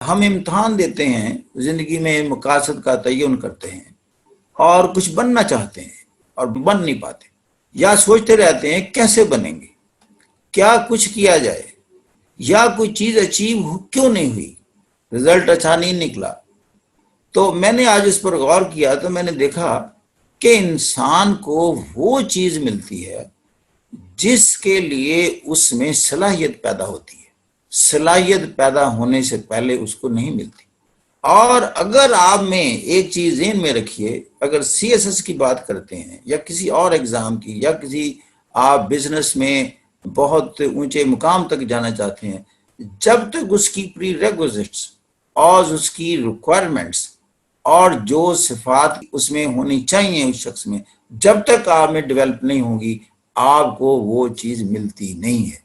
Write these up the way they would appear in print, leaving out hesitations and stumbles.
ہم امتحان دیتے ہیں، زندگی میں مقاصد کا تعین کرتے ہیں اور کچھ بننا چاہتے ہیں اور بن نہیں پاتے، یا سوچتے رہتے ہیں کیسے بنیں گے، کیا کچھ کیا جائے، یا کوئی چیز اچیو کیوں نہیں ہوئی، رزلٹ اچھا نہیں نکلا۔ تو میں نے آج اس پر غور کیا تو میں نے دیکھا کہ انسان کو وہ چیز ملتی ہے جس کے لیے اس میں صلاحیت پیدا ہوتی ہے، صلاحیت پیدا ہونے سے پہلے اس کو نہیں ملتی۔ اور اگر آپ میں ایک چیز ذہن میں رکھیے، اگر سی ایس ایس کی بات کرتے ہیں یا کسی اور ایگزام کی، یا کسی آپ بزنس میں بہت اونچے مقام تک جانا چاہتے ہیں، جب تک اس کی پری ریکوزٹس اور اس کی ریکوائرمنٹس اور جو صفات اس میں ہونی چاہیے اس شخص میں، جب تک آپ میں ڈیولپ نہیں ہوگی، آپ کو وہ چیز ملتی نہیں ہے۔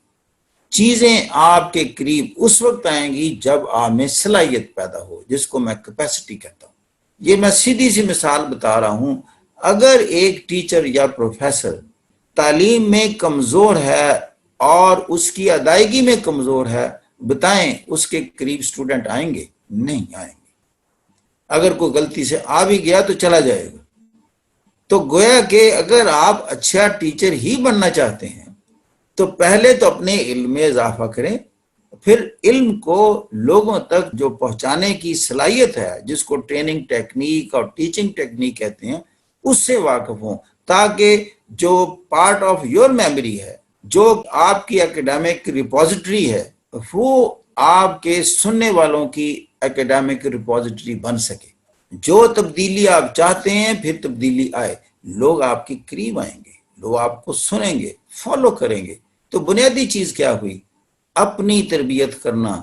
چیزیں آپ کے قریب اس وقت آئیں گی جب آپ میں صلاحیت پیدا ہو، جس کو میں کیپیسٹی کہتا ہوں۔ یہ میں سیدھی سی مثال بتا رہا ہوں، اگر ایک ٹیچر یا پروفیسر تعلیم میں کمزور ہے اور اس کی ادائیگی میں کمزور ہے، بتائیں اس کے قریب سٹوڈنٹ آئیں گے؟ نہیں آئیں گے۔ اگر کوئی غلطی سے آ بھی گیا تو چلا جائے گا۔ تو گویا کہ اگر آپ اچھا ٹیچر ہی بننا چاہتے ہیں تو پہلے تو اپنے علم میں اضافہ کریں، پھر علم کو لوگوں تک جو پہنچانے کی صلاحیت ہے، جس کو ٹریننگ ٹیکنیک اور ٹیچنگ ٹیکنیک کہتے ہیں، اس سے واقف ہوں، تاکہ جو پارٹ آف یور میموری ہے، جو آپ کی اکیڈیمک ریپوزیٹری ہے، وہ آپ کے سننے والوں کی اکیڈیمک ریپوزیٹری بن سکے۔ جو تبدیلی آپ چاہتے ہیں، پھر تبدیلی آئے، لوگ آپ کے قریب آئیں گے، لوگ آپ کو سنیں گے، فالو کریں گے۔ تو بنیادی چیز کیا ہوئی؟ اپنی تربیت کرنا،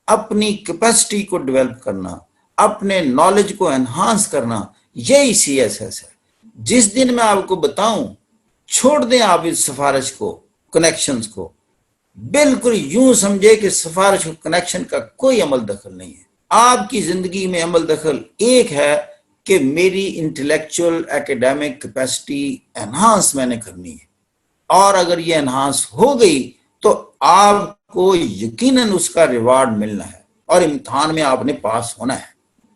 اپنی کیپیسٹی کو ڈیولپ کرنا، اپنے نالج کو انہانس کرنا، یہی سی ایس ایس ہے۔ جس دن میں آپ کو بتاؤں چھوڑ دیں آپ اس سفارش کو، کنیکشنز کو، بالکل یوں سمجھے کہ سفارش و کنیکشن کا کوئی عمل دخل نہیں ہے۔ آپ کی زندگی میں عمل دخل ایک ہے کہ میری انٹلیکچوئل ایکیڈیمک کیپیسٹی انہانس میں نے کرنی ہے، اور اگر یہ انہانس ہو گئی تو آپ کو یقیناً اس کا ریوارڈ ملنا ہے، اور امتحان میں آپ نے پاس ہونا ہے۔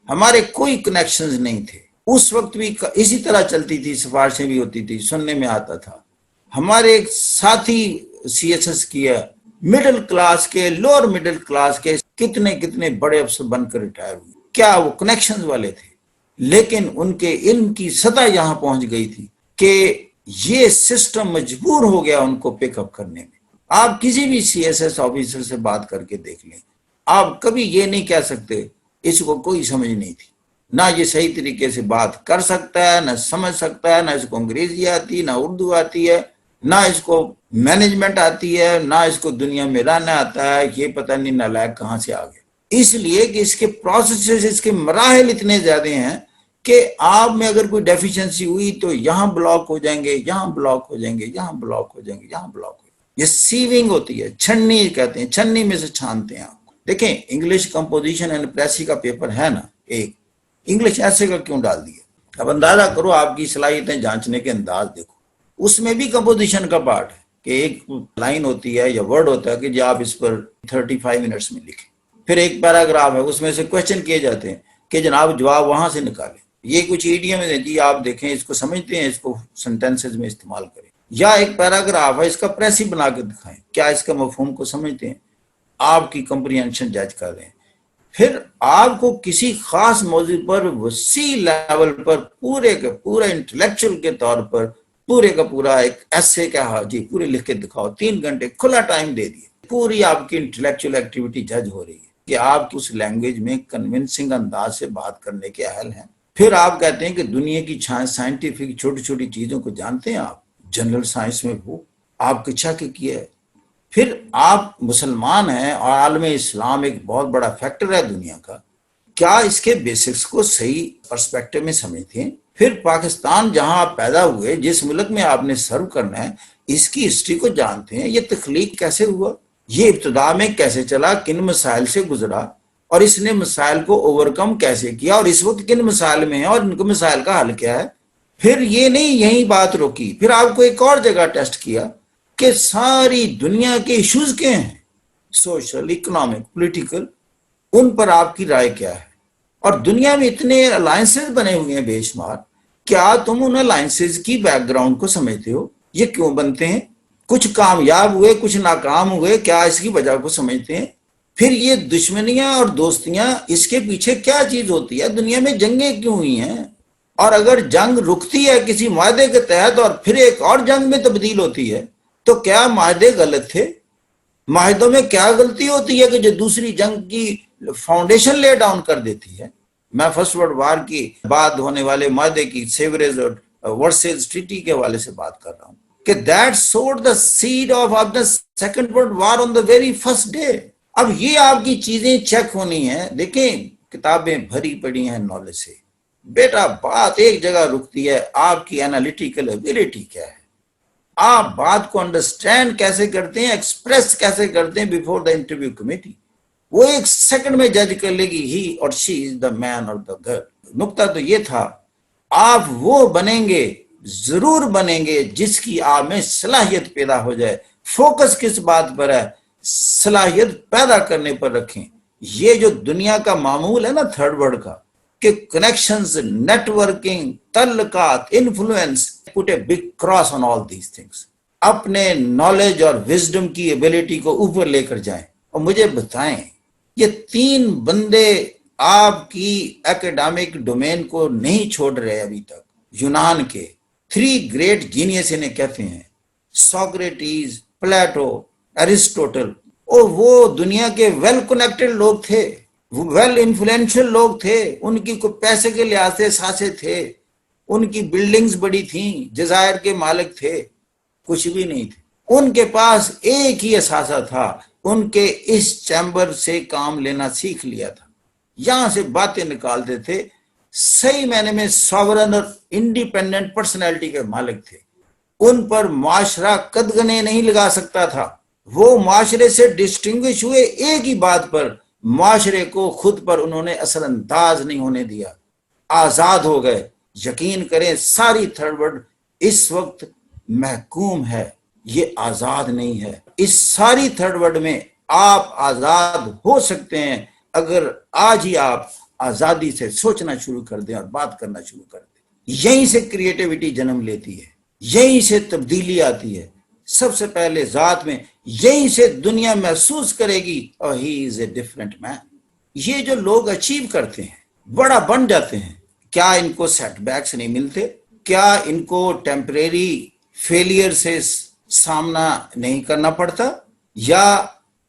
ہمارے کوئی کنیکشنز نہیں تھے اس وقت، بھی اسی طرح چلتی تھی، سفارشیں بھی ہوتی تھی، سننے میں آتا تھا۔ ہمارے ایک ساتھی سی ایس ایس کی ہے، مڈل کلاس کے، لوور مڈل کلاس کے کتنے بڑے افسر بن کر ریٹائر ہوئے، کیا وہ کنیکشنز والے تھے؟ لیکن ان کے علم کی سطح یہاں پہنچ گئی تھی کہ یہ سسٹم مجبور ہو گیا ان کو پک اپ کرنے میں۔ آپ کسی بھی سی ایس ایس آفیسر سے بات کر کے دیکھ لیں، آپ کبھی یہ نہیں کہہ سکتے اس کو کوئی سمجھ نہیں تھی، نہ یہ صحیح طریقے سے بات کر سکتا ہے، نہ سمجھ سکتا ہے، نہ اس کو انگریزی آتی، نہ اردو آتی ہے، نہ اس کو مینجمنٹ آتی ہے، نہ اس کو دنیا میں رہنا آتا ہے، یہ پتہ نہیں نالائق کہاں سے آ گیا۔ اس لیے کہ اس کے پروسیسز، اس کے مراحل اتنے زیادہ ہیں کہ آپ میں اگر کوئی ڈیفیشنسی ہوئی تو یہاں بلاک ہو جائیں گے، یہاں بلاک ہو جائیں گے، یہاں بلاک ہو جائیں گے، یہاں بلاک ہو جائیں گے۔ یہ سیونگ ہوتی ہے، چھننی کہتے ہیں، چھننی میں سے چھانتے ہیں آپ کو۔ دیکھیں انگلش کمپوزیشن اینڈ پریسی کا پیپر ہے نا، ایک انگلش ایسے کا کیوں ڈال دیا؟ اب اندازہ کرو، آپ کی صلاحیتیں جانچنے کے انداز دیکھو، اس میں بھی کمپوزیشن کا پارٹ ہے کہ ایک لائن ہوتی ہے یا ورڈ ہوتا ہے کہ جو آپ اس پر 35 منٹس میں لکھیں، پھر ایک پیراگراف ہے، اس میں سے کویسچن کیے جاتے ہیں کہ جناب جواب وہاں سے نکالیں۔ یہ کچھ ایڈیم ہے جی، آپ دیکھیں اس کو سمجھتے ہیں، اس کو سنٹینسز میں استعمال کریں۔ یا ایک پیراگراف ہے، اس کا پریسی بنا کے دکھائیں، کیا اس کا مفہوم کو سمجھتے ہیں، آپ کی کمپریہنشن جج کر رہے ہیں۔ پھر آپ کو کسی خاص موضوع پر وسیع لیول پر پورے کا پورا انٹلیکچوئل کے طور پر پورے کا پورا ایک ایسے کا جی پورے لکھ کے دکھاؤ، 3 گھنٹے کھلا ٹائم دے دیے، پوری آپ کی انٹلیکچوئل ایکٹیویٹی جج ہو رہی ہے کہ آپ اس لینگویج میں کنونسنگ انداز سے بات کرنے کے اہل ہیں۔ پھر آپ کہتے ہیں کہ دنیا کی سائنٹیفک چھوٹی چھوٹی چیزوں کو جانتے ہیں آپ، جنرل سائنس میں وہ آپ کچھ کیا ہے۔ پھر آپ مسلمان ہیں اور عالم اسلام ایک بہت بڑا فیکٹر ہے دنیا کا، کیا اس کے بیسکس کو صحیح پرسپیکٹو میں سمجھتے ہیں؟ پھر پاکستان جہاں آپ پیدا ہوئے، جس ملک میں آپ نے سرو کرنا ہے، اس کی ہسٹری کو جانتے ہیں، یہ تخلیق کیسے ہوا، یہ ابتدا میں کیسے چلا، کن مسائل سے گزرا، اور اس نے مسائل کو اوورکم کیسے کیا، اور اس وقت کن مسائل میں ہیں اور ان کے مسائل کا حل کیا ہے۔ پھر یہ نہیں یہی بات روکی، پھر آپ کو ایک اور جگہ ٹیسٹ کیا کہ ساری دنیا کے ایشوز کیا ہیں، سوشل، اکنامک، پولیٹیکل، ان پر آپ کی رائے کیا ہے؟ اور دنیا میں اتنے الائنسز بنے ہوئے ہیں بے شمار، کیا تم ان الائنسز کی بیک گراؤنڈ کو سمجھتے ہو؟ یہ کیوں بنتے ہیں؟ کچھ کامیاب ہوئے، کچھ ناکام ہوئے، کیا اس کی وجہ کو سمجھتے ہیں؟ پھر یہ دشمنیاں اور دوستیاں، اس کے پیچھے کیا چیز ہوتی ہے؟ دنیا میں جنگیں کیوں ہوئی ہیں؟ اور اگر جنگ رکتی ہے کسی معاہدے کے تحت اور پھر ایک اور جنگ میں تبدیل ہوتی ہے، تو کیا معاہدے غلط تھے؟ معاہدوں میں کیا غلطی ہوتی ہے کہ جو دوسری جنگ کی فاؤنڈیشن لے ڈاؤن کر دیتی ہے؟ میں فرسٹ ورلڈ وار کی بعد ہونے والے معاہدے کی سیوریج اور ورسیز ٹریٹی کے حوالے سے بات کر رہا ہوں کہ that sowed the seed of the Second World War on the very first day. اب یہ آپ کی چیزیں چیک ہونی ہیں۔ دیکھیں، کتابیں بھری پڑی ہیں نالج سے، بیٹا بات ایک جگہ رکتی ہے، آپ کی انالیٹیکل ایبیلٹی کیا ہے، آپ بات کو انڈرسٹینڈ کیسے کرتے ہیں، ایکسپریس کیسے کرتے ہیں بیفور دا انٹرویو کمیٹی۔ وہ ایک سیکنڈ میں جج کر لے گی ہی اور شی از دا مین اور دا گرل۔ نقطہ تو یہ تھا، آپ وہ بنیں گے، ضرور بنیں گے جس کی آپ میں صلاحیت پیدا ہو جائے۔ فوکس کس بات پر ہے؟ صلاحیت پیدا کرنے پر رکھیں۔ یہ جو دنیا کا معمول ہے نا تھرڈ ورلڈ کا، کہ کنیکشنز، نیٹ ورکنگ، تعلقات، influence, put a big cross on all these things. اپنے نالج اور وزڈم کی ایبیلٹی کو اوپر لے کر جائیں اور مجھے بتائیں، یہ تین بندے آپ کی ایکڈامک ڈومین کو نہیں چھوڑ رہے ابھی تک۔ یونان کے 3 گریٹ جینیس انہیں کہتے ہیں، سوکریٹیز، پلیٹو، ایرسٹوٹل، اور وہ دنیا کے ویل کنیکٹڈ لوگ تھے، ویل انفلوئنشل لوگ تھے، ان کی کوئی پیسے کے لحاظ سے ساسے تھے، ان کی بلڈنگز بڑی تھیں، جزائر کے مالک تھے، کچھ بھی نہیں تھے۔ ان کے پاس ایک ہی اثاثہ تھا، ان کے اس چیمبر سے کام لینا سیکھ لیا تھا، یہاں سے باتیں نکالتے تھے، صحیح معنی میں ساورن اور انڈیپینڈنٹ پرسنالٹی کے مالک تھے۔ ان پر معاشرہ قدغنے نہیں لگا سکتا تھا۔ وہ معاشرے سے ڈسٹنگوش ہوئے ایک ہی بات پر، معاشرے کو خود پر انہوں نے اثر انداز نہیں ہونے دیا، آزاد ہو گئے۔ یقین کریں ساری تھرڈ ورلڈ اس وقت محکوم ہے، یہ آزاد نہیں ہے۔ اس ساری تھرڈ ورلڈ میں آپ آزاد ہو سکتے ہیں اگر آج ہی آپ آزادی سے سوچنا شروع کر دیں اور بات کرنا شروع کر دیں۔ یہیں سے کریٹیوٹی جنم لیتی ہے، یہیں سے تبدیلی آتی ہے۔ سب سے پہلے ذات میں یہیں سے دنیا محسوس کرے گی اور ہی از اے ڈفرنٹ مین۔ یہ جو لوگ اچیو کرتے ہیں، بڑا بن جاتے ہیں، کیا ان کو سیٹ بیکس نہیں ملتے؟ کیا ان کو ٹیمپریری فیلئر سے سامنا نہیں کرنا پڑتا؟ یا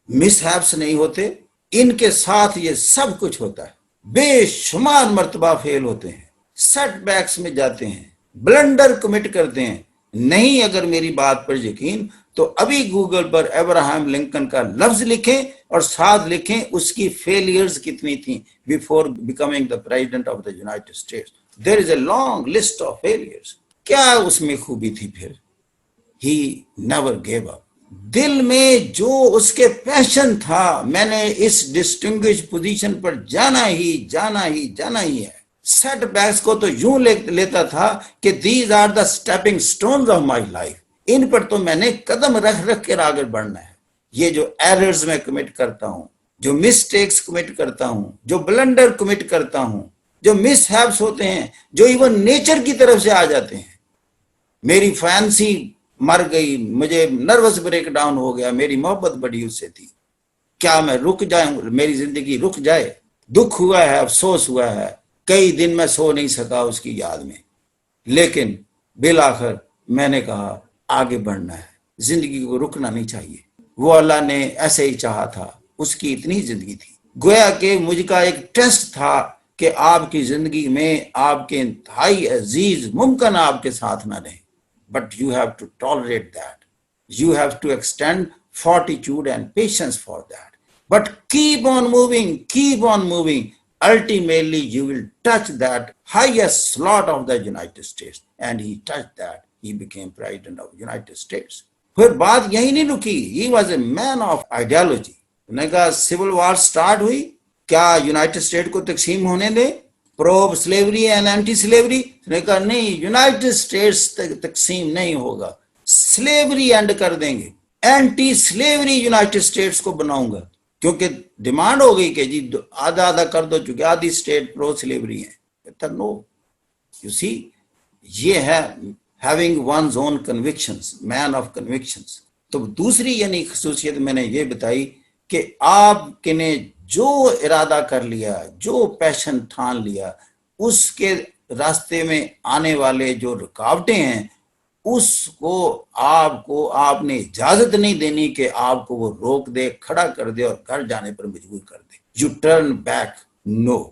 مس ہیپس نہیں ہوتے؟ ان کے ساتھ یہ سب کچھ ہوتا ہے، بے شمار مرتبہ فیل ہوتے ہیں، سیٹ بیکس میں جاتے ہیں، بلنڈر کمٹ کرتے ہیں۔ نہیں اگر میری بات پر یقین تو ابھی گوگل پر ابراہم لنکن کا لفظ لکھیں اور ساتھ لکھیں اس کی فیلئرز کتنی تھیں before becoming the president of the United States. There is a long list of failures. کیا اس میں خوبی تھی پھر؟ He never give up. دل میں جو اس کے پیشن تھا، میں نے اس ڈسٹنگوش پوزیشن پر جانا ہی ہے۔ سیٹ بیکس کو تو یوں لیتا تھا کہ these are the stepping stones of my life, ان پر تو میں نے قدم رکھ کر آگے بڑھنا ہے۔ یہ جو ایررز میں کمٹ کرتا ہوں، جو مسٹیکس کمٹ کرتا ہوں، جو بلنڈر کمٹ کرتا ہوں، جو مس ہیپس ہوتے ہیں، جو ایون نیچر کی طرف سے آ جاتے ہیں۔ میری فینسی مر گئی، مجھے نروس بریک ڈاؤن ہو گیا، میری محبت بڑی اس سے تھی، کیا میں رک جاؤں؟ میری زندگی رک جائے؟ دکھ ہوا ہے، افسوس ہوا ہے، کئی دن میں سو نہیں سکا اس کی یاد میں، لیکن بالآخر میں نے کہا آگے بڑھنا ہے، زندگی کو رکنا نہیں چاہیے۔ وہ اللہ نے ایسے ہی چاہا تھا، اس کی اتنی زندگی تھی، گویا کہ مجھ کا ایک ٹیسٹ تھا کہ آپ کی زندگی میں آپ کے انتہائی عزیز ممکن آپ کے ساتھ نہ رہیں، but you have to tolerate that, you have to extend fortitude and patience for that. But keep on moving. Ultimately, you will touch that highest slot of the United States. And he touched that. He became president of the United States. پھر بات یہی نہیں رکی. He was a man of ideology. انہوں نے کہا civil war start ہوئی، کیا یونائٹڈ اسٹیٹ کو تقسیم ہونے دیں؟ پرو سلیوری اینڈ اینٹی سلیوری؟ انہوں نے کہا نہیں، یونائٹڈ اسٹیٹس تقسیم نہیں ہوگا، سلیوری اینڈ کر دیں گے، اینٹی سلیوری یونائٹڈ اسٹیٹس کو بناؤں گا، کیونکہ ڈیمانڈ ہو گئی کہ جی آدھا آدھا کر دو، چونکہ آدھی اسٹیٹ پرو سلیوری ہے. نو، یو سی، یہ ہے having one's own convictions, man of convictions. تو دوسری یعنی خصوصیت میں نے یہ بتائی کہ آپ نے جو ارادہ کر لیا، جو پیشن ٹھان لیا، اس کے راستے میں آنے والے جو رکاوٹیں ہیں اس کو آپ نے اجازت نہیں دینی کہ آپ کو وہ روک دے، کھڑا کر دے اور گھر جانے پر مجبور کر دے. You turn back, know.